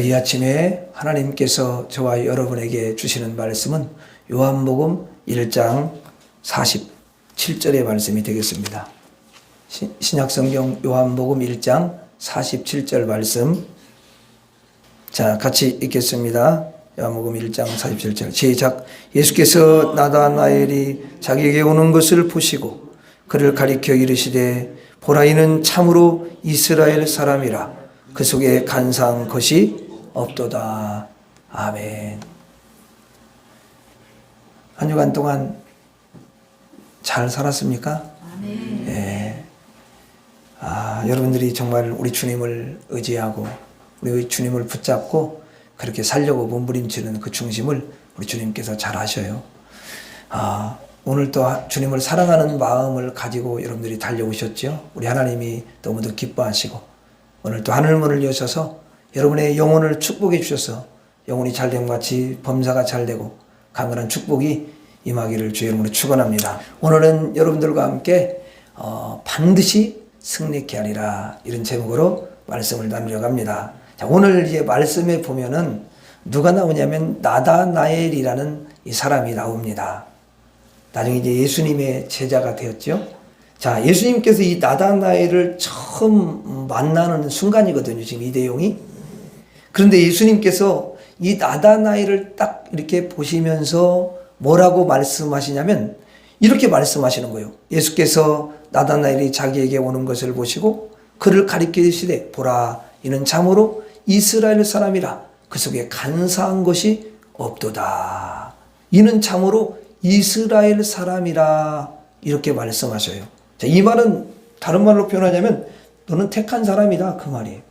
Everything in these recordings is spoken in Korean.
이 아침에 하나님께서 저와 여러분에게 주시는 말씀은 요한복음 1장 47절의 말씀이 되겠습니다. 신약성경 요한복음 1장 47절 말씀. 자, 같이 읽겠습니다. 요한복음 1장 47절 시작. 예수께서 나다나엘이 자기에게 오는 것을 보시고 그를 가리켜 이르시되 보라, 이는 참으로 이스라엘 사람이라 그 속에 간사한 것이 없도다. 아멘. 한 주간 동안 잘 살았습니까? 아멘. 네. 여러분들이 정말 우리 주님을 의지하고 우리 주님을 붙잡고 그렇게 살려고 몸부림치는 그 중심을 우리 주님께서 잘 아셔요. 오늘 또 주님을 사랑하는 마음을 가지고 여러분들이 달려오셨죠. 우리 하나님이 너무도 기뻐하시고 오늘 또 하늘문을 여셔서 여러분의 영혼을 축복해 주셔서 영혼이 잘됨 같이 범사가 잘되고 강건한 축복이 임하기를 주의 이름으로 축원합니다. 오늘은 여러분들과 함께 반드시 승리케 하리라, 이런 제목으로 말씀을 나누려고 합니다. 자, 오늘 이제 말씀에 보면은 누가 나오냐면 나다나엘이라는 이 사람이 나옵니다. 나중에 이제 예수님의 제자가 되었죠. 자, 예수님께서 이 나다나엘을 처음 만나는 순간이거든요, 지금 이 내용이. 그런데 예수님께서 이 나다나엘을 딱 이렇게 보시면서 뭐라고 말씀하시냐면 이렇게 말씀하시는 거예요. 예수께서 나다나엘이 자기에게 오는 것을 보시고 그를 가리키시되 보라, 이는 참으로 이스라엘 사람이라 그 속에 간사한 것이 없도다. 이는 참으로 이스라엘 사람이라, 이렇게 말씀하셔요. 자, 이 말은 다른 말로 표현하자면 너는 택한 사람이다, 그 말이에요.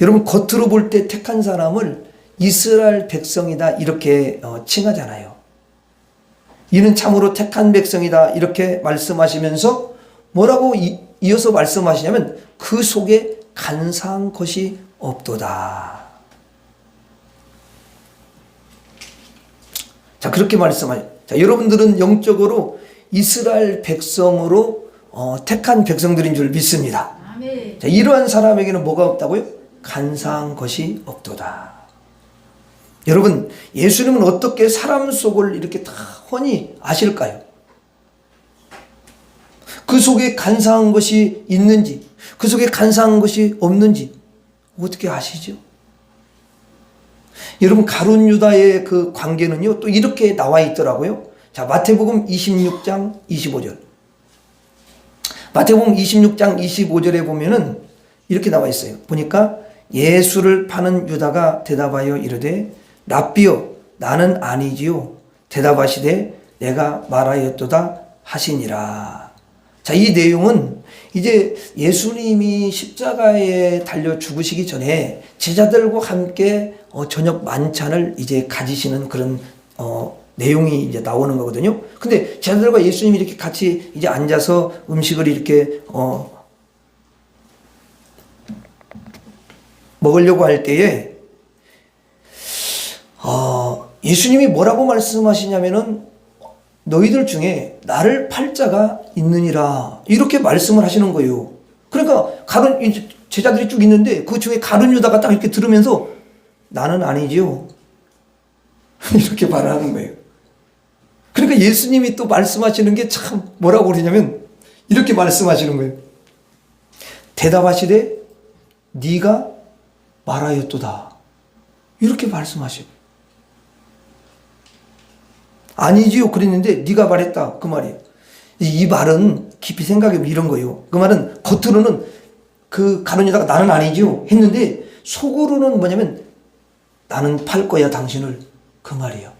여러분, 겉으로 볼 때 택한 사람을 이스라엘 백성이다 이렇게 칭하잖아요. 이는 참으로 택한 백성이다 이렇게 말씀하시면서 뭐라고 이어서 말씀하시냐면 그 속에 간사한 것이 없도다. 자, 그렇게 말씀하죠. 자, 여러분들은 영적으로 이스라엘 백성으로 택한 백성들인 줄 믿습니다. 아멘. 자, 이러한 사람에게는 뭐가 없다고요? 간사한 것이 없도다. 여러분, 예수님은 어떻게 사람 속을 이렇게 다 훤히 아실까요? 그 속에 간사한 것이 있는지, 그 속에 간사한 것이 없는지 어떻게 아시죠? 여러분, 가룟 유다의 그 관계는요, 또 이렇게 나와 있더라고요. 자, 마태복음 26장 25절. 마태복음 26장 25절에 보면은 이렇게 나와 있어요. 보니까 예수를 파는 유다가 대답하여 이르되 랍비여, 나는 아니지요. 대답하시되 내가 말하였도다 하시니라. 자, 이 내용은 이제 예수님이 십자가에 달려 죽으시기 전에 제자들과 함께 저녁 만찬을 이제 가지시는 그런 내용이 이제 나오는 거거든요. 근데 제자들과 예수님이 이렇게 같이 이제 앉아서 음식을 이렇게 먹으려고 할 때에 예수님이 뭐라고 말씀하시냐면은 너희들 중에 나를 팔 자가 있느니라, 이렇게 말씀을 하시는 거예요. 그러니까 제자들이 쭉 있는데 그 중에 가룟 유다가 딱 이렇게 들으면서 나는 아니지요, 이렇게 말하는 거예요. 그러니까 예수님이 또 말씀하시는 게 참 뭐라고 그러냐면 이렇게 말씀하시는 거예요. 대답하시되 네가 말하였도다, 이렇게 말씀하셔요. 아니지요 그랬는데 네가 말했다, 그 말이에요. 이 말은 깊이 생각해보면 이런 거예요. 그 말은 겉으로는 그 가룟 유다가 나는 아니지요 했는데 속으로는 뭐냐면 나는 팔 거야 당신을, 그 말이에요.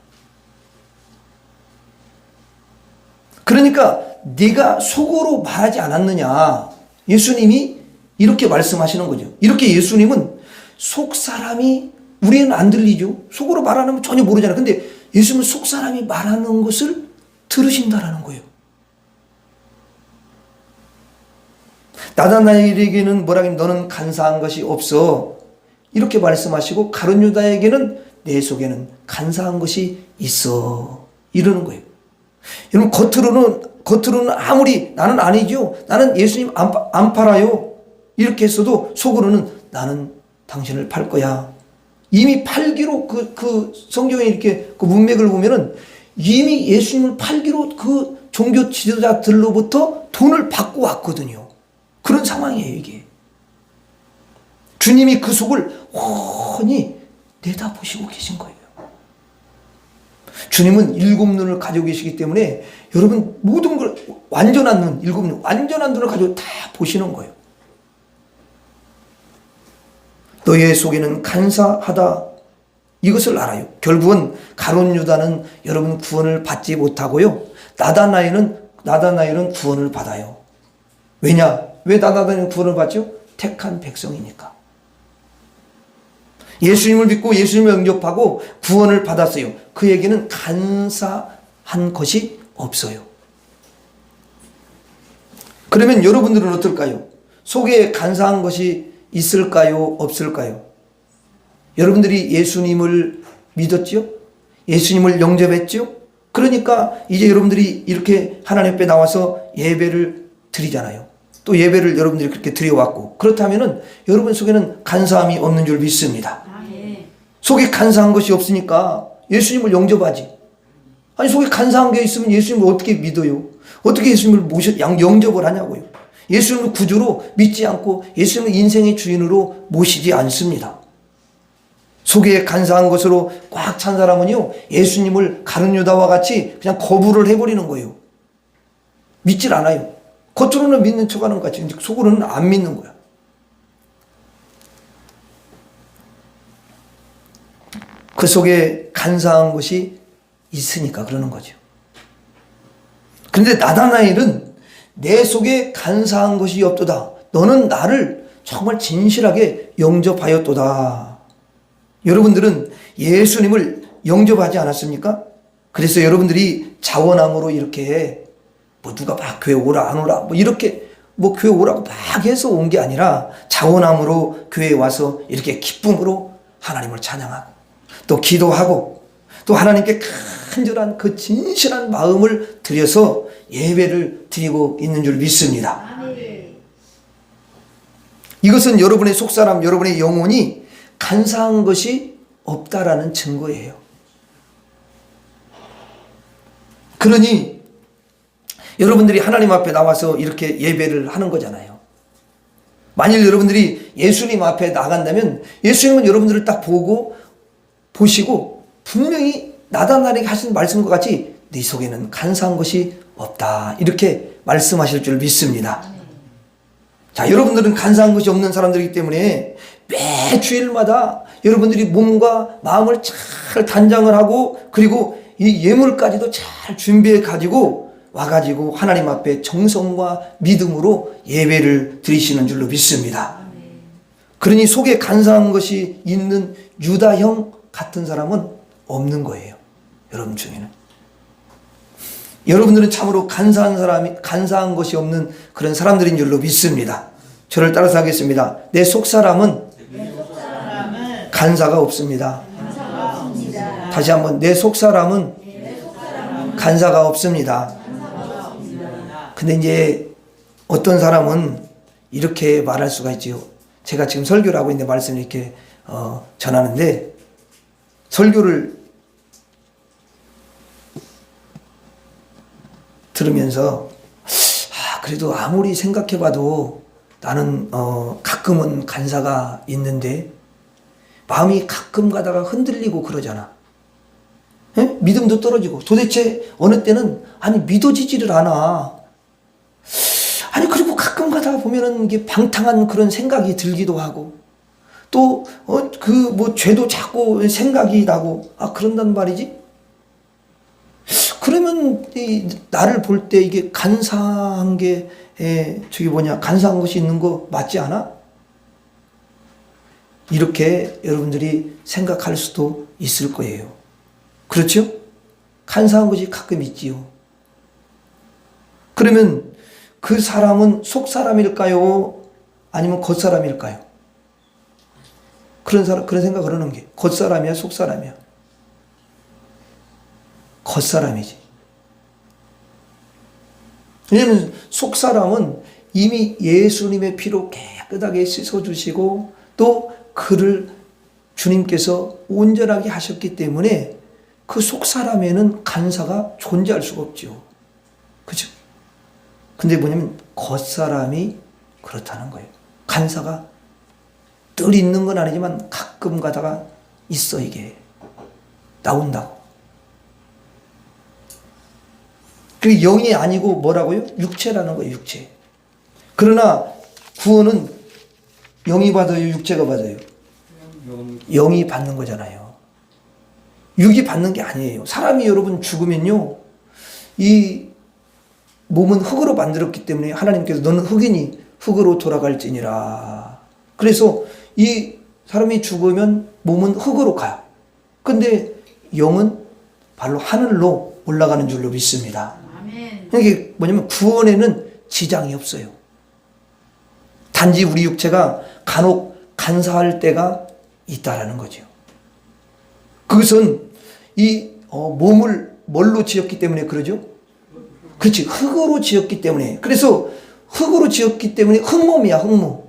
그러니까 네가 속으로 말하지 않았느냐, 예수님이 이렇게 말씀하시는 거죠. 이렇게 예수님은 속 사람이, 우리는 안 들리죠. 속으로 말하는 건 전혀 모르잖아요. 근데 예수님은 속 사람이 말하는 것을 들으신다라는 거예요. 나다나엘에게는 뭐라 하면 너는 간사한 것이 없어, 이렇게 말씀하시고 가룟 유다에게는 내 속에는 간사한 것이 있어, 이러는 거예요. 여러분, 겉으로는 아무리 나는 아니죠, 나는 예수님 안 팔아요, 이렇게 했어도 속으로는 나는 당신을 팔 거야. 이미 팔기로 그 성경에 이렇게 그 문맥을 보면은 이미 예수님을 팔기로 그 종교 지도자들로부터 돈을 받고 왔거든요. 그런 상황이에요, 이게. 주님이 그 속을 훤히 내다보시고 계신 거예요. 주님은 일곱 눈을 가지고 계시기 때문에 여러분 모든 걸 완전한 눈, 일곱 눈, 완전한 눈을 가지고 다 보시는 거예요. 너의 속에는 간사하다. 이것을 알아요. 결국은 가룟 유다는 여러분 구원을 받지 못하고요. 나다나엘은 구원을 받아요. 왜냐? 왜 나다나엘은 구원을 받죠? 택한 백성이니까. 예수님을 믿고 예수님을 영접하고 구원을 받았어요. 그에게는 간사한 것이 없어요. 그러면 여러분들은 어떨까요? 속에 간사한 것이 있을까요? 없을까요? 여러분들이 예수님을 믿었죠? 예수님을 영접했죠? 그러니까 이제 여러분들이 이렇게 하나님 앞에 나와서 예배를 드리잖아요. 또 예배를 여러분들이 그렇게 드려왔고, 그렇다면은 여러분 속에는 간사함이 없는 줄 믿습니다. 속에 간사한 것이 없으니까 예수님을 영접하지. 아니, 속에 간사한 게 있으면 예수님을 어떻게 믿어요? 어떻게 예수님을 영접을 하냐고요? 예수님을 구주로 믿지 않고 예수님을 인생의 주인으로 모시지 않습니다. 속에 간사한 것으로 꽉 찬 사람은요, 예수님을 가룟 유다와 같이 그냥 거부를 해버리는 거예요. 믿질 않아요. 겉으로는 믿는 척하는 것 같이 속으로는 안 믿는 거야. 그 속에 간사한 것이 있으니까 그러는 거죠. 그런데 나다나엘은 내 속에 간사한 것이 없도다. 너는 나를 정말 진실하게 영접하였도다. 여러분들은 예수님을 영접하지 않았습니까? 그래서 여러분들이 자원함으로 이렇게 뭐 누가 막 교회 오라 안 오라 뭐 이렇게 뭐 교회 오라고 막 해서 온 게 아니라 자원함으로 교회에 와서 이렇게 기쁨으로 하나님을 찬양하고 또 기도하고 또 하나님께 간절한 그 진실한 마음을 들여서 예배를 드리고 있는 줄 믿습니다. 이것은 여러분의 속사람, 여러분의 영혼이 간사한 것이 없다라는 증거예요. 그러니 여러분들이 하나님 앞에 나와서 이렇게 예배를 하는 거잖아요. 만일 여러분들이 예수님 앞에 나간다면 예수님은 여러분들을 딱 보시고 분명히 나다나엘에게 하신 말씀과 같이 네 속에는 간사한 것이 없다, 이렇게 말씀하실 줄 믿습니다. 자, 여러분들은 간사한 것이 없는 사람들이기 때문에 매 주일마다 여러분들이 몸과 마음을 잘 단장을 하고 그리고 이 예물까지도 잘 준비해 가지고 와가지고 하나님 앞에 정성과 믿음으로 예배를 드리시는 줄로 믿습니다. 그러니 속에 간사한 것이 있는 유다형 같은 사람은 없는 거예요. 여러분 중에는. 여러분들은 참으로 간사한 것이 없는 그런 사람들인 줄로 믿습니다. 저를 따라서 하겠습니다. 내 속사람은 간사가 없습니다. 다시 한번, 내 속사람은 간사가 없습니다. 근데 이제 어떤 사람은 이렇게 말할 수가 있지요. 제가 지금 설교를 하고 있는데 말씀을 이렇게 전하는데, 설교를 들으면서 그래도 아무리 생각해봐도 나는 가끔은 간사가 있는데 마음이 가끔 가다가 흔들리고 그러잖아. 에? 믿음도 떨어지고 도대체 어느 때는 믿어지지를 않아. 그리고 가끔 가다가 보면은 이게 방탕한 그런 생각이 들기도 하고 또 죄도 자꾸 생각이 나고 그런단 말이지. 그러면 나를 볼 때 이게 간사한 게 간사한 것이 있는 거 맞지 않아? 이렇게 여러분들이 생각할 수도 있을 거예요. 그렇죠? 간사한 것이 가끔 있지요. 그러면 그 사람은 속사람일까요? 아니면 겉사람일까요? 그런 생각을 하는 게 겉사람이야, 속사람이야? 겉사람이지. 왜냐하면 속사람은 이미 예수님의 피로 깨끗하게 씻어주시고 또 그를 주님께서 온전하게 하셨기 때문에 그 속사람에는 간사가 존재할 수가 없죠. 그죠? 근데 뭐냐면 겉사람이 그렇다는 거예요. 간사가 늘 있는 건 아니지만 가끔 가다가 있어. 이게 나온다고. 그 영이 아니고 뭐라고요? 육체라는 거예요. 육체. 그러나 구원은 영이 받아요? 육체가 받아요? 영이 받는 거잖아요. 육이 받는 게 아니에요. 사람이 여러분 죽으면요, 이 몸은 흙으로 만들었기 때문에 하나님께서 너는 흙이니 흙으로 돌아갈지니라. 그래서 이 사람이 죽으면 몸은 흙으로 가요. 근데 영은 발로 하늘로 올라가는 줄로 믿습니다. 이게 뭐냐면 구원에는 지장이 없어요. 단지 우리 육체가 간혹 간사할 때가 있다라는 거죠. 그것은 이 몸을 뭘로 지었기 때문에 그러죠? 그렇지, 흙으로 지었기 때문에. 그래서 흙으로 지었기 때문에 흙몸이야, 흙몸.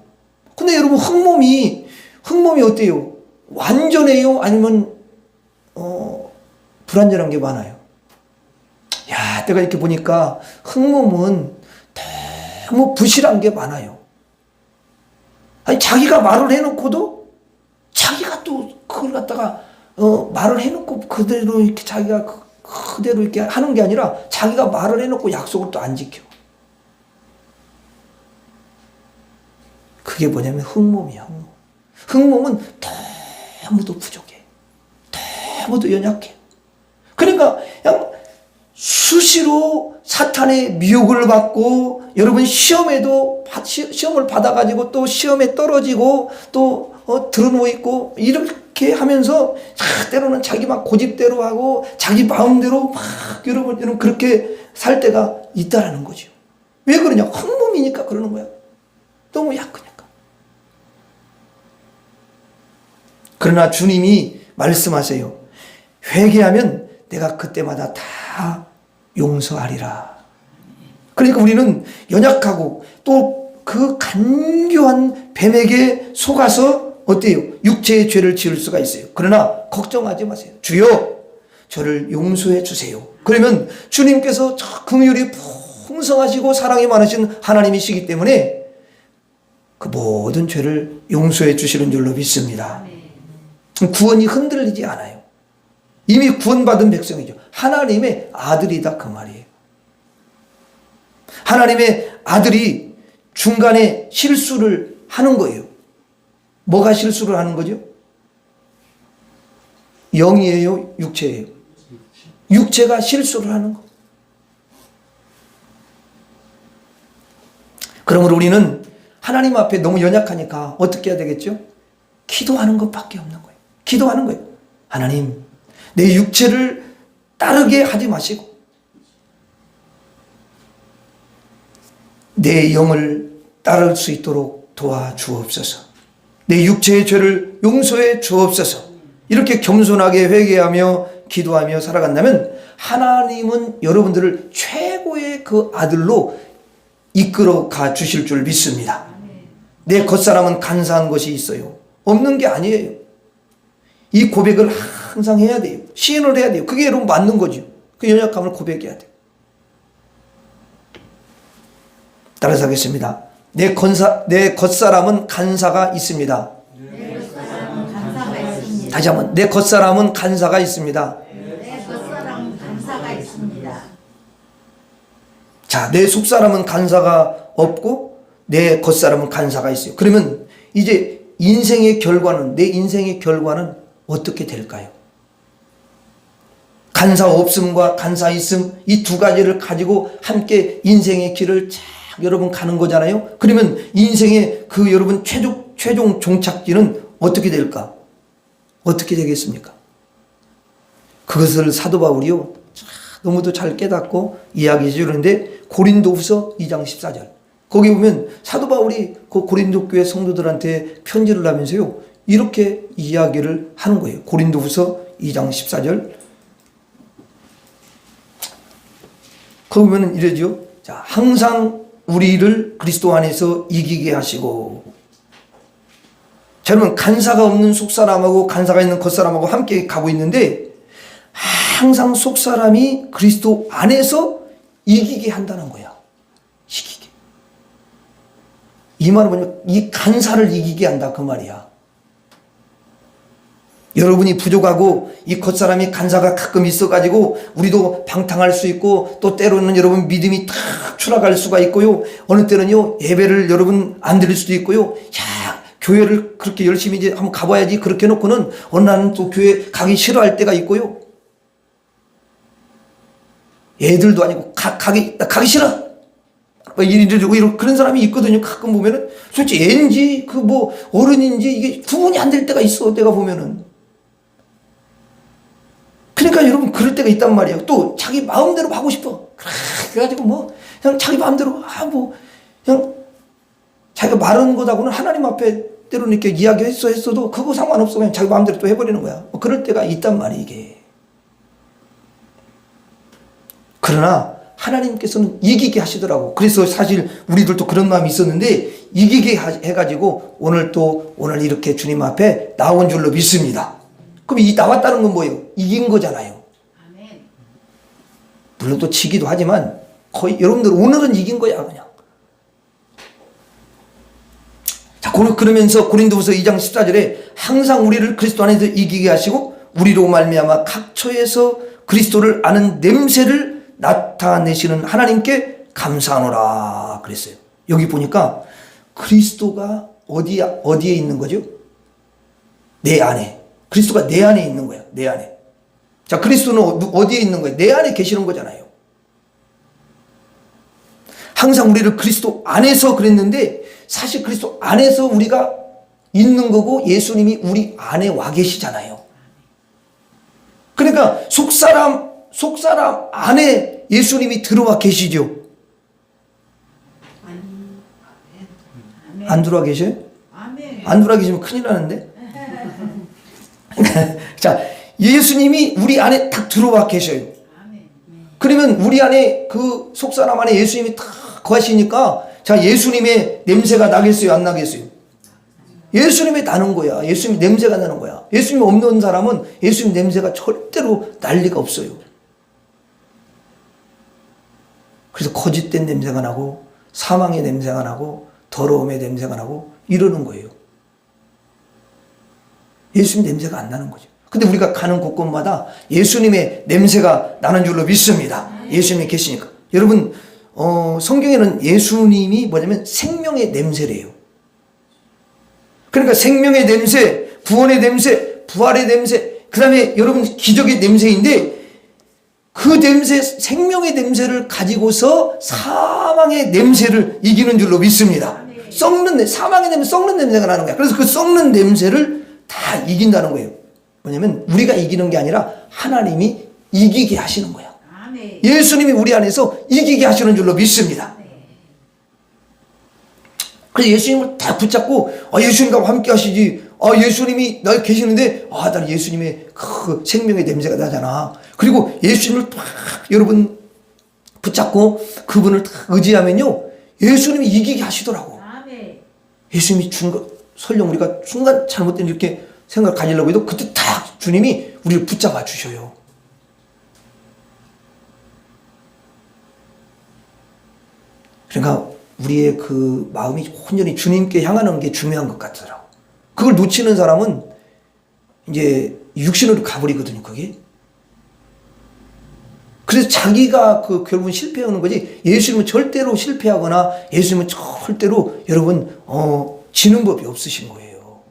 근데 여러분 흙몸이 어때요? 완전해요? 아니면 불완전한 게 많아요? 야, 내가 이렇게 보니까 흙몸은 너무 부실한 게 많아요. 아니, 자기가 말을 해놓고도 자기가 또 그걸 갖다가 말을 해놓고 그대로 이렇게 자기가 그대로 이렇게 하는 게 아니라 자기가 말을 해놓고 약속을 또 안 지켜. 그게 뭐냐면 흙몸이야, 흙몸. 흙몸은 너무도 부족해. 너무도 연약해. 그러니까 그냥 수시로 사탄의 미혹을 받고, 여러분 시험을 받아가지고 또 시험에 떨어지고 또 드러누워 있고 이렇게 하면서 때로는 자기 막 고집대로 하고 자기 마음대로 막 여러분 그렇게 살 때가 있다라는 거죠. 왜 그러냐? 흙몸이니까 그러는 거야. 너무 약하니까. 그러나 주님이 말씀하세요. 회개하면 내가 그때마다 다 용서하리라. 그러니까 우리는 연약하고 또 그 간교한 뱀에게 속아서 어때요? 육체의 죄를 지을 수가 있어요. 그러나 걱정하지 마세요. 주여, 저를 용서해 주세요. 그러면 주님께서 긍휼이 풍성하시고 사랑이 많으신 하나님이시기 때문에 그 모든 죄를 용서해 주시는 줄로 믿습니다. 구원이 흔들리지 않아요. 이미 구원받은 백성이죠. 하나님의 아들이다, 그 말이에요. 하나님의 아들이 중간에 실수를 하는 거예요. 뭐가 실수를 하는 거죠? 영이에요? 육체예요? 육체가 실수를 하는 거. 그러므로 우리는 하나님 앞에 너무 연약하니까 어떻게 해야 되겠죠? 기도하는 것밖에 없는 거예요. 기도하는 거예요. 하나님, 내 육체를 따르게 하지 마시고 내 영을 따를 수 있도록 도와주옵소서. 내 육체의 죄를 용서해 주옵소서. 이렇게 겸손하게 회개하며 기도하며 살아간다면 하나님은 여러분들을 최고의 그 아들로 이끌어 가 주실 줄 믿습니다. 내 겉사람은 간사한 것이 있어요. 없는 게 아니에요. 이 고백을 항상 해야 돼요. 시인을 해야 돼요. 그게 여러분 맞는 거죠. 그 연약함을 고백해야 돼요. 따라서 하겠습니다. 내 겉사람은 간사가 있습니다. 다시 한번, 내 겉사람은 간사가 있습니다. 자, 내 속사람은 간사가 없고 내 겉사람은 간사가 있어요. 그러면 이제 인생의 결과는, 내 인생의 결과는 어떻게 될까요? 간사 없음과 간사 있음, 이 두 가지를 가지고 함께 인생의 길을 여러분 가는 거잖아요. 그러면 인생의 그 여러분 최종 종착지는 어떻게 될까? 어떻게 되겠습니까? 그것을 사도 바울이요, 너무도 잘 깨닫고 이야기해 주는데, 고린도후서 2장 14절 거기 보면 사도 바울이 그 고린도 교회 성도들한테 편지를 하면서요 이렇게 이야기를 하는 거예요. 고린도후서 2장 14절 거기 보면 이러죠. 자, 항상 우리를 그리스도 안에서 이기게 하시고, 저는 간사가 없는 속사람하고 간사가 있는 겉사람하고 함께 가고 있는데 항상 속사람이 그리스도 안에서 이기게 한다는 거야. 이기게. 이 말은 뭐냐면 이 간사를 이기게 한다 그 말이야. 여러분이 부족하고 이 겉사람이 간사가 가끔 있어가지고 우리도 방탕할 수 있고 또 때로는 여러분 믿음이 탁 추락할 수가 있고요. 어느 때는요 예배를 여러분 안 드릴 수도 있고요. 야 교회를 그렇게 열심히 이제 한번 가봐야지 그렇게 해놓고는 어느 날은 또 교회 가기 싫어할 때가 있고요. 애들도 아니고 가기 싫어. 이런 그런 사람이 있거든요. 가끔 보면은 솔직히 애인지 그 뭐 어른인지 이게 구분이 안 될 때가 있어. 내가 보면은. 그러니까 여러분 그럴 때가 있단 말이에요. 또 자기 마음대로 하고 싶어. 그래가지고 뭐 그냥 자기 마음대로 뭐 그냥 자기가 말하는 것하고는 하나님 앞에 때로는 이렇게 이야기했어도 그거 상관없어. 그냥 자기 마음대로 또 해버리는 거야. 뭐 그럴 때가 있단 말이에요. 이게. 그러나 하나님께서는 이기게 하시더라고. 그래서 사실 우리들도 그런 마음이 있었는데 이기게 해가지고 오늘 이렇게 주님 앞에 나온 줄로 믿습니다. 그럼 이 나왔다는 건 뭐예요? 이긴 거잖아요. 물론 또 지기도 하지만 거의 여러분들 오늘은 이긴 거야 그냥. 자 그러면서 고린도후서 2장 14절에 항상 우리를 그리스도 안에서 이기게 하시고 우리로 말미암아 각처에서 그리스도를 아는 냄새를 나타내시는 하나님께 감사하노라 그랬어요. 여기 보니까 그리스도가 어디에 있는 거죠? 내 안에. 그리스도가 내 안에 있는 거야. 내 안에. 자, 그리스도는 어디에 있는 거예요? 내 안에 계시는 거잖아요. 항상 우리를 그리스도 안에서 그랬는데 사실 그리스도 안에서 우리가 있는 거고 예수님이 우리 안에 와 계시잖아요. 그러니까 속사람 안에 예수님이 들어와 계시죠. 안 들어와 계셔요? 안 들어와 계시면 큰일 나는데. 자, 예수님이 우리 안에 딱 들어와 계셔요. 그러면 우리 안에 그 속사람 안에 예수님이 딱 거하시니까 자, 예수님의 냄새가 나겠어요? 안 나겠어요? 예수님의 나는 거야. 예수님 냄새가 나는 거야. 예수님 없는 사람은 예수님 냄새가 절대로 날 리가 없어요. 그래서 거짓된 냄새가 나고 사망의 냄새가 나고 더러움의 냄새가 나고 이러는 거예요. 예수님 냄새가 안 나는 거죠. 근데 우리가 가는 곳곳마다 예수님의 냄새가 나는 줄로 믿습니다. 예수님이 계시니까. 여러분 성경에는 예수님이 뭐냐면 생명의 냄새래요. 그러니까 생명의 냄새, 구원의 냄새, 부활의 냄새, 그 다음에 여러분 기적의 냄새인데 그 냄새, 생명의 냄새를 가지고서 사망의 냄새를 이기는 줄로 믿습니다. 사망의 냄새, 썩는 냄새가 나는 거야. 그래서 그 썩는 냄새를 다 이긴다는 거예요. 뭐냐면 우리가 이기는 게 아니라 하나님이 이기게 하시는 거야. 예수님이 우리 안에서 이기게 하시는 줄로 믿습니다. 그래서 예수님을 다 붙잡고 예수님과 함께 하시지. 예수님이 나 계시는데 나는 예수님의 그 생명의 냄새가 나잖아. 그리고 예수님을 딱 여러분 붙잡고 그분을 딱 의지하면요 예수님이 이기게 하시더라고. 예수님이 준 거 설령 우리가 순간 잘못된 이렇게 생각을 가지려고 해도 그때 딱 주님이 우리를 붙잡아 주셔요. 그러니까 우리의 그 마음이 온전히 주님께 향하는 게 중요한 것 같더라고. 그걸 놓치는 사람은 이제 육신으로 가버리거든요, 그게. 그래서 자기가 결국은 실패하는 거지, 예수님은 절대로 실패하거나 예수님은 절대로 여러분, 지는 법이 없으신 거예요.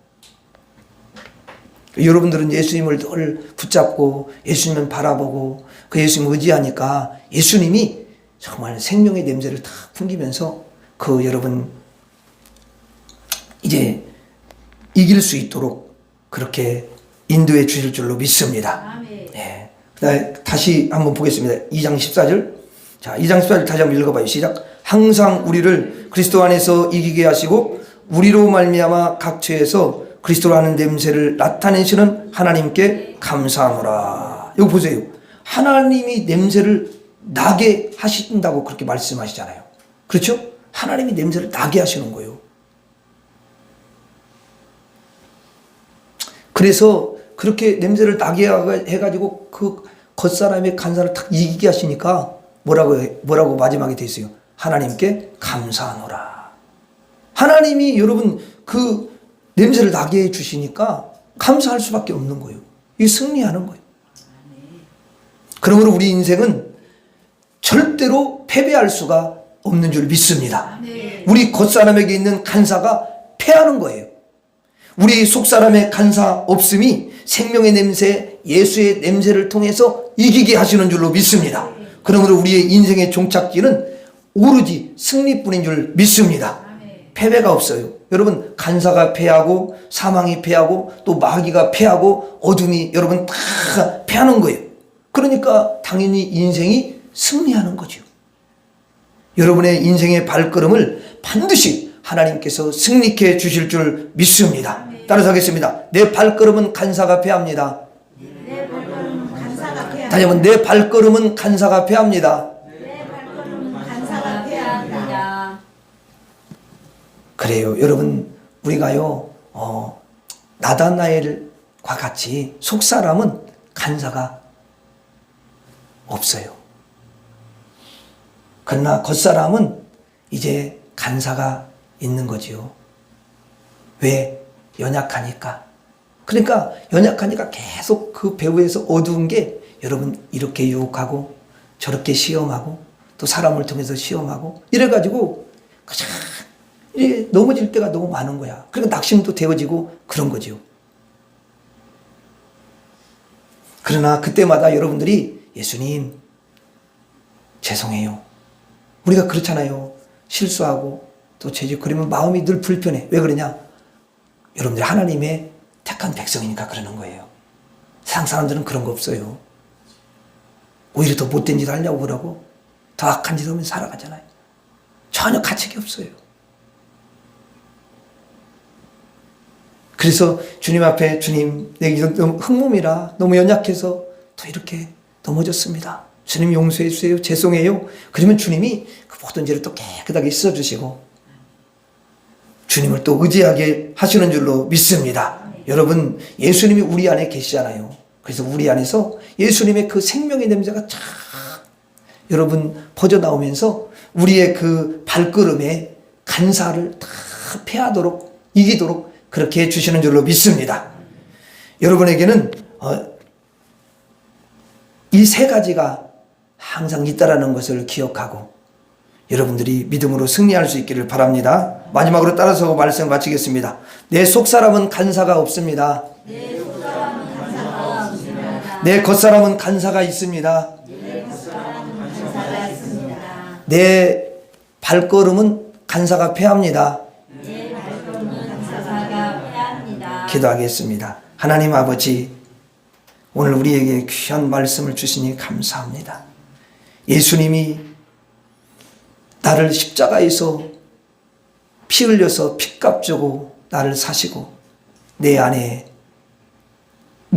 여러분들은 예수님을 늘 붙잡고 예수님을 바라보고 그 예수님을 의지하니까 예수님이 정말 생명의 냄새를 다 풍기면서 여러분 이제 이길 수 있도록 그렇게 인도해 주실 줄로 믿습니다. 네. 다시 한번 보겠습니다. 2장 14절. 자, 2장 14절 다시 한번 읽어봐요. 시작. 항상 우리를 그리스도 안에서 이기게 하시고 우리로 말미암아 각처에서 그리스도로 하는 냄새를 나타내시는 하나님께 감사하노라. 여기 보세요. 하나님이 냄새를 나게 하신다고 그렇게 말씀하시잖아요. 그렇죠? 하나님이 냄새를 나게 하시는 거예요. 그래서 그렇게 냄새를 나게 해가지고 그 겉사람의 간사를 탁 이기게 하시니까 뭐라고 마지막에 돼 있어요. 하나님께 감사하노라. 하나님이 여러분 그 냄새를 나게 해주시니까 감사할 수밖에 없는 거예요. 이게 승리하는 거예요. 그러므로 우리 인생은 절대로 패배할 수가 없는 줄 믿습니다. 우리 겉사람에게 있는 간사가 패하는 거예요. 우리 속사람의 간사 없음이 생명의 냄새, 예수의 냄새를 통해서 이기게 하시는 줄로 믿습니다. 그러므로 우리의 인생의 종착지는 오로지 승리뿐인 줄 믿습니다. 패배가 없어요. 여러분, 간사가 패하고 사망이 패하고 또 마귀가 패하고 어둠이 여러분 다 패하는 거예요. 그러니까 당연히 인생이 승리하는 거죠. 여러분의 인생의 발걸음을 반드시 하나님께서 승리케 주실 줄 믿습니다. 따라서 하겠습니다. 내 발걸음은 간사가 패합니다. 내 발걸음은 간사가 패합니다. 다시 한번 내 발걸음은 간사가 패합니다. 내 발걸음은 간사가 패합니다. 그래요. 여러분, 우리가요, 나다나엘과 같이 속사람은 간사가 없어요. 그러나 겉사람은 이제 간사가 있는 거지요. 왜? 연약하니까. 그러니까 연약하니까 계속 그 배후에서 어두운 게 여러분 이렇게 유혹하고 저렇게 시험하고 또 사람을 통해서 시험하고 이래가지고 그냥 넘어질 때가 너무 많은 거야. 그러니까 낙심도 되어지고 그런 거지요. 그러나 그때마다 여러분들이 예수님 죄송해요. 우리가 그렇잖아요. 실수하고 또 죄짓고 그러면 마음이 늘 불편해. 왜 그러냐? 여러분들 하나님의 택한 백성이니까 그러는 거예요. 세상 사람들은 그런 거 없어요. 오히려 더 못된 짓 하려고 그러고 더 악한 짓 하면 살아가잖아요. 전혀 가책이 없어요. 그래서 주님 앞에 주님 내가 너무 흙몸이라 너무 연약해서 또 이렇게 넘어졌습니다. 주님 용서해 주세요. 죄송해요. 그러면 주님이 그 모든 죄를 또 깨끗하게 씻어주시고 주님을 또 의지하게 하시는 줄로 믿습니다. 여러분, 예수님이 우리 안에 계시잖아요. 그래서 우리 안에서 예수님의 그 생명의 냄새가 쫙 여러분 퍼져나오면서 우리의 그 발걸음에 간사를 다 패하도록 이기도록 그렇게 해주시는 줄로 믿습니다. 여러분에게는 이 세 가지가 항상 있다라는 것을 기억하고 여러분들이 믿음으로 승리할 수 있기를 바랍니다. 마지막으로 따라서 말씀 마치겠습니다. 내 속사람은 간사가 없습니다. 내 속사람은 간사가 없습니다. 내 겉사람은 간사가 있습니다. 내 겉사람은 간사가 있습니다. 내 발걸음은 간사가 패합니다. 내 발걸음은 간사가 패합니다. 기도하겠습니다. 하나님 아버지, 오늘 우리에게 귀한 말씀을 주시니 감사합니다. 예수님이 나를 십자가에서 피 흘려서 핏값 주고 나를 사시고 내 안에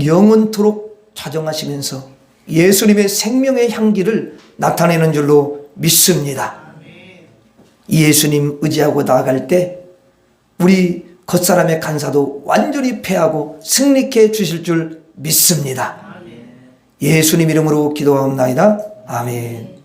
영원토록 좌정하시면서 예수님의 생명의 향기를 나타내는 줄로 믿습니다. 이 예수님 의지하고 나아갈 때 우리 겉사람의 간사도 완전히 패하고 승리케 주실 줄 믿습니다. 예수님 이름으로 기도하옵나이다. 아멘.